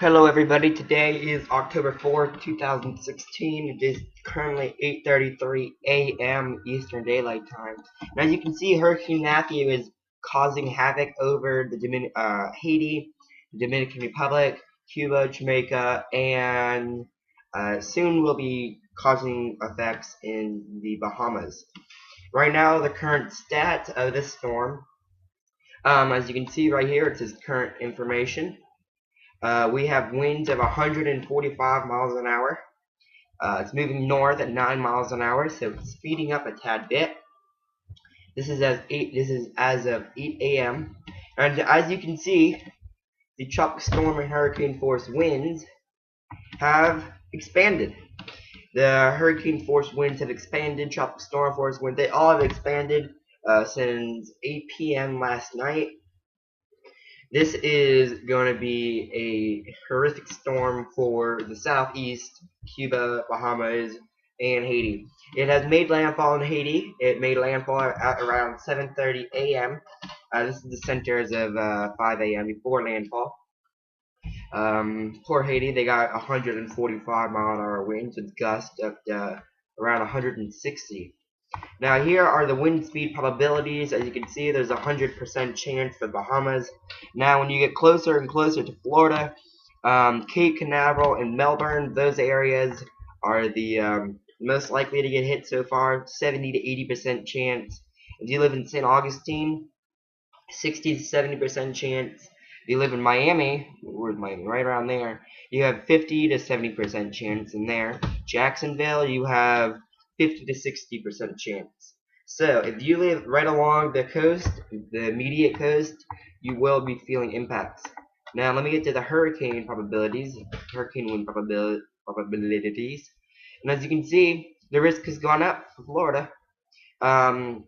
Hello everybody, today is October 4th, 2016. It is currently 8:33 a.m. Eastern Daylight Time. And as you can see, Hurricane Matthew is causing havoc over Haiti, the Dominican Republic, Cuba, Jamaica, and soon will be causing effects in the Bahamas. Right now, the current stat of this storm, as you can see right here, it says current information. We have winds of 145 miles an hour. It's moving north at 9 miles an hour, so it's speeding up a tad bit. This is as of 8 a.m. And as you can see, the tropical storm and hurricane force winds have expanded. The hurricane force winds have expanded. Tropical storm force winds, they all have expanded since 8 p.m. last night. This is going to be a horrific storm for the southeast, Cuba, Bahamas, and Haiti. It has made landfall in Haiti. It made landfall at around 7:30 a.m. This is the center as of 5 a.m. before landfall. Poor Haiti, they got 145-mile-an-hour winds with gusts up to around 160. Now here are the wind speed probabilities. As you can see, there's a 100% chance for the Bahamas. Now when you get closer and closer to Florida, Cape Canaveral and Melbourne, those areas are the most likely to get hit so far, 70 to 80% chance. If you live in St. Augustine, 60 to 70% chance. If you live in Miami, where's Miami? Right around there, you have 50 to 70% chance in there. Jacksonville, you have 50 to 60% chance. So if you live right along the coast, the immediate coast, you will be feeling impacts. Now let me get to the hurricane probabilities, hurricane wind probabilities. And as you can see, the risk has gone up for Florida. Um,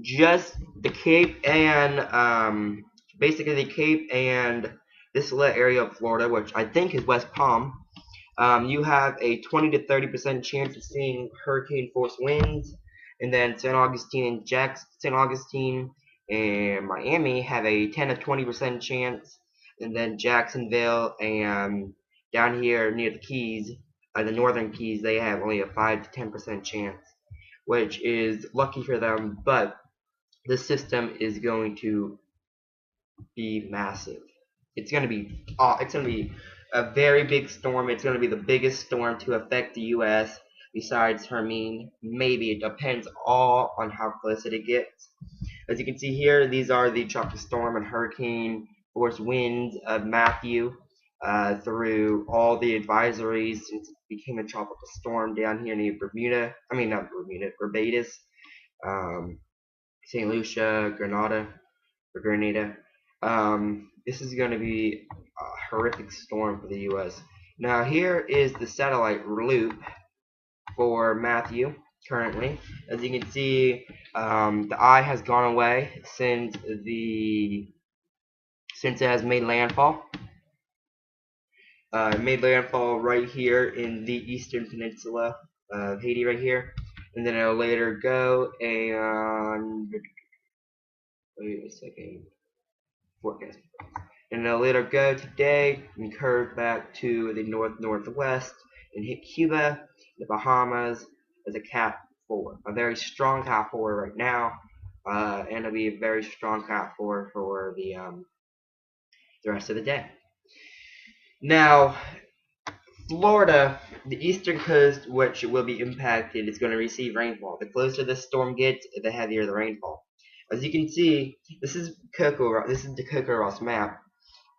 just the Cape and basically the Cape and this little area of Florida, which I think is West Palm, you have a 20 to 30% chance of seeing hurricane force winds, and then St. Augustine and Miami have a 10 to 20% chance, and then Jacksonville and down here near the Keys, the northern Keys, they have only a 5 to 10% chance, which is lucky for them, but this system is going to be massive. It's going to be a very big storm. It's going to be the biggest storm to affect the U.S. besides Hermine. Maybe it depends all on how close it gets. As you can see here, these are the tropical storm and hurricane force winds of Matthew through all the advisories since it became a tropical storm down here near Bermuda. I mean, not Bermuda, Barbados, um, St. Lucia, Grenada. This is going to be a horrific storm for the U.S. Now here is the satellite loop for Matthew currently. As you can see, the eye has gone away since it has made landfall. It made landfall right here in the eastern peninsula of Haiti, right here, and then it'll later go and wait a second. Forecast. And it'll later go today and curve back to the northwest and hit Cuba, the Bahamas as a Cat 4. A very strong Cat 4 right now, and it'll be a very strong Cat 4 for the rest of the day. Now, Florida, the eastern coast, which will be impacted, is going to receive rainfall. The closer the storm gets, the heavier the rainfall. As you can see, this is the Coco Ross map.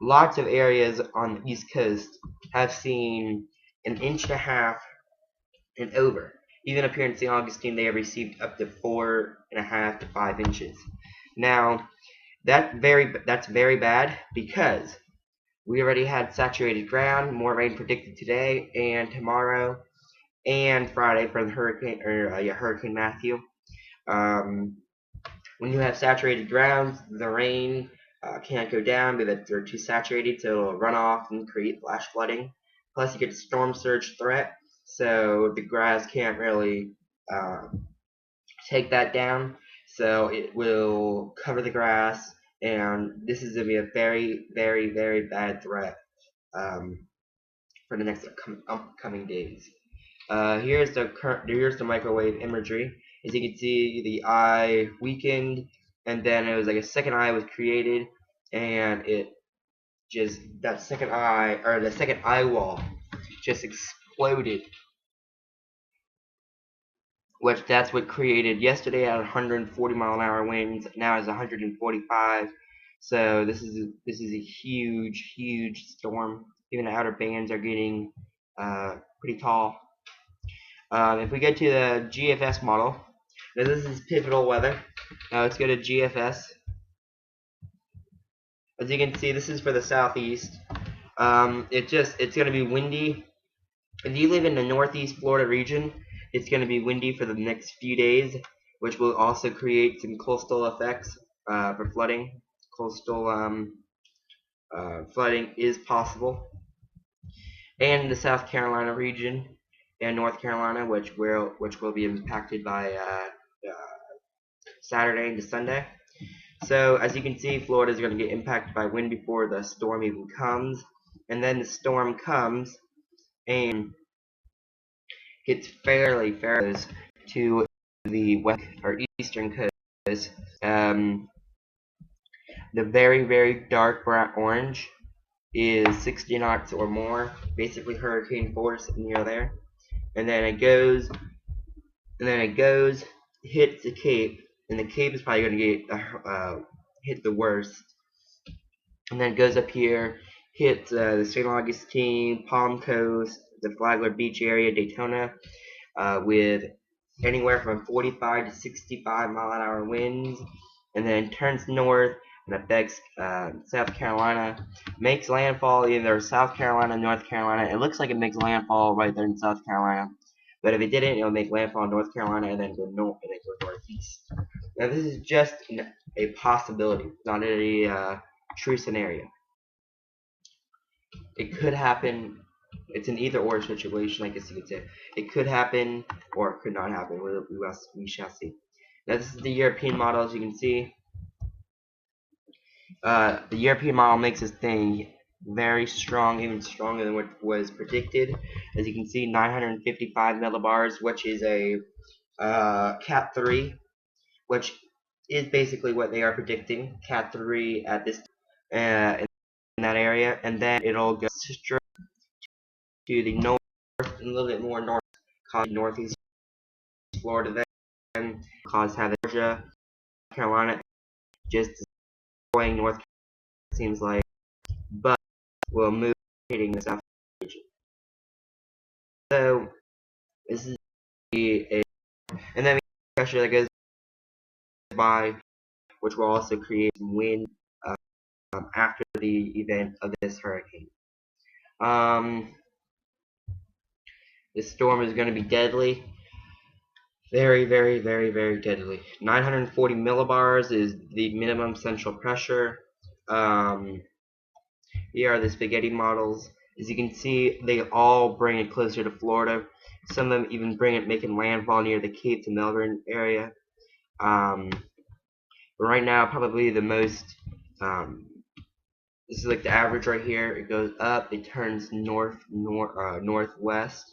Lots of areas on the east coast have seen an inch and a half and over. Even up here in St. Augustine, they have received up to 4.5 to 5 inches. Now, that's very bad because we already had saturated ground, more rain predicted today and tomorrow and Friday for the Hurricane Matthew. When you have saturated ground, the rain can't go down because they're too saturated, so it'll run off and create flash flooding. Plus, you get a storm surge threat, so the grass can't really take that down, so it will cover the grass, and this is going to be a very, very, very bad threat. for the next upcoming days. Here's the microwave imagery. As you can see, the eye weakened, and then it was like a second eye was created, and that second eye, or the second eye wall just exploded, which that's what created yesterday at 140-mile-an-hour winds. Now it's 145. So this is a huge storm. Even the outer bands are getting pretty tall. If we get to the GFS model, now this is pivotal weather. Now let's go to GFS. As you can see, this is for the southeast. It's going to be windy. If you live in the northeast Florida region, it's going to be windy for the next few days, which will also create some coastal effects for flooding. Coastal flooding is possible. And the South Carolina region and North Carolina, which will be impacted by Saturday into Sunday. So as you can see, Florida is going to get impacted by wind before the storm even comes, and then the storm comes and gets fairly close to the west or eastern coast. The very dark bright orange is 60 knots or more, basically hurricane force near there, and then it goes, hits the Cape, and the Cape is probably going to get hit the worst, and then it goes up here, hits the St. Augustine, Palm Coast, the Flagler Beach area, Daytona, with anywhere from 45 to 65 mile-an-hour winds, and then turns north and affects South Carolina, makes landfall either South Carolina, North Carolina. It looks like it makes landfall right there in South Carolina, but if it didn't, it'll make landfall in North Carolina and then go northeast. Now this is just a possibility, not a true scenario. It could happen. It's an either-or situation, I guess you could say. It could happen, or it could not happen. We shall see. Now this is the European model, as you can see. The European model makes this thing very strong, even stronger than what was predicted. As you can see, 955 millibars, which is a Cat 3, which is basically what they are predicting. Cat 3 at this in that area, and then it'll go straight to the north, and a little bit more north, cause northeast Florida, then cause Georgia, Carolina, just going north. Seems like, but will move hitting the south region. So this is and then pressure that goes by, which will also create some wind after the event of this hurricane. This storm is going to be deadly. Very deadly. 940 millibars is the minimum central pressure. Here are the spaghetti models. As you can see, they all bring it closer to Florida. Some of them even bring it making landfall near the Cape to Melbourne area. Right now, probably the most, this is like the average right here. It goes up, it turns northwest,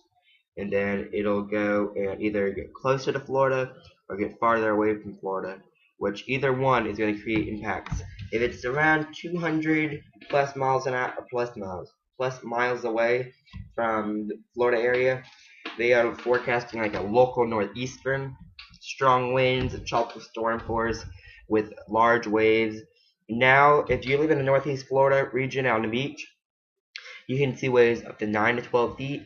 and then it'll go and either get closer to Florida or get farther away from Florida, which either one is going to create impacts. If it's around 200 plus miles away from the Florida area, they are forecasting like a local northeastern, strong winds, and tropical storm force with large waves. Now, if you live in the northeast Florida region on the beach, you can see waves up to 9 to 12 feet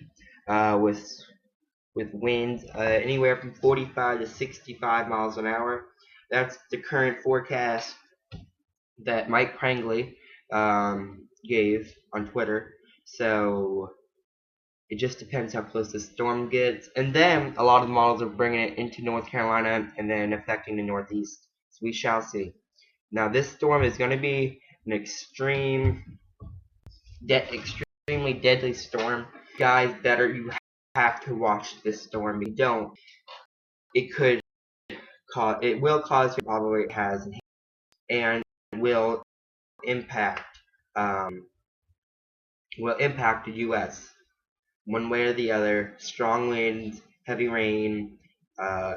with winds anywhere from 45 to 65 miles an hour. That's the current forecast that Mike Prangley gave on Twitter. So it just depends how close the storm gets. And then a lot of the models are bringing it into North Carolina and then affecting the Northeast. So we shall see. Now this storm is going to be an extremely deadly storm. Guys, you have to watch this storm. If you don't, it will cause, probably has, and will impact will impact the U.S. one way or the other. Strong winds, heavy rain,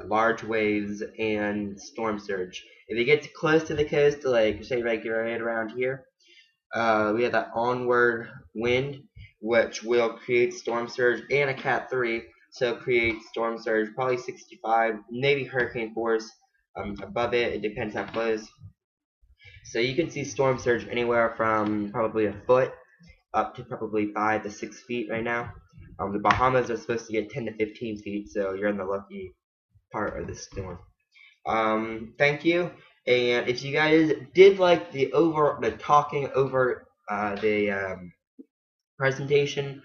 large waves, and storm surge. If it gets close to the coast, like say right around here, we have that onward wind, which will create storm surge and a Cat 3. So create storm surge, probably 65, maybe hurricane force above it. It depends how close. So you can see storm surge anywhere from probably a foot up to probably 5 to 6 feet right now. The Bahamas are supposed to get 10 to 15 feet, so you're in the lucky part of the storm. Thank you. And if you guys did like the talking over the presentation,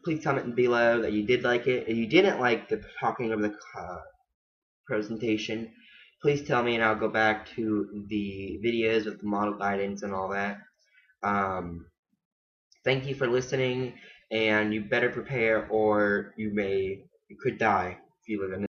please comment below that you did like it. If you didn't like the talking over the presentation, please tell me and I'll go back to the videos with the model guidance and all that. Um, Thank you for listening, and you better prepare or you could die if you live in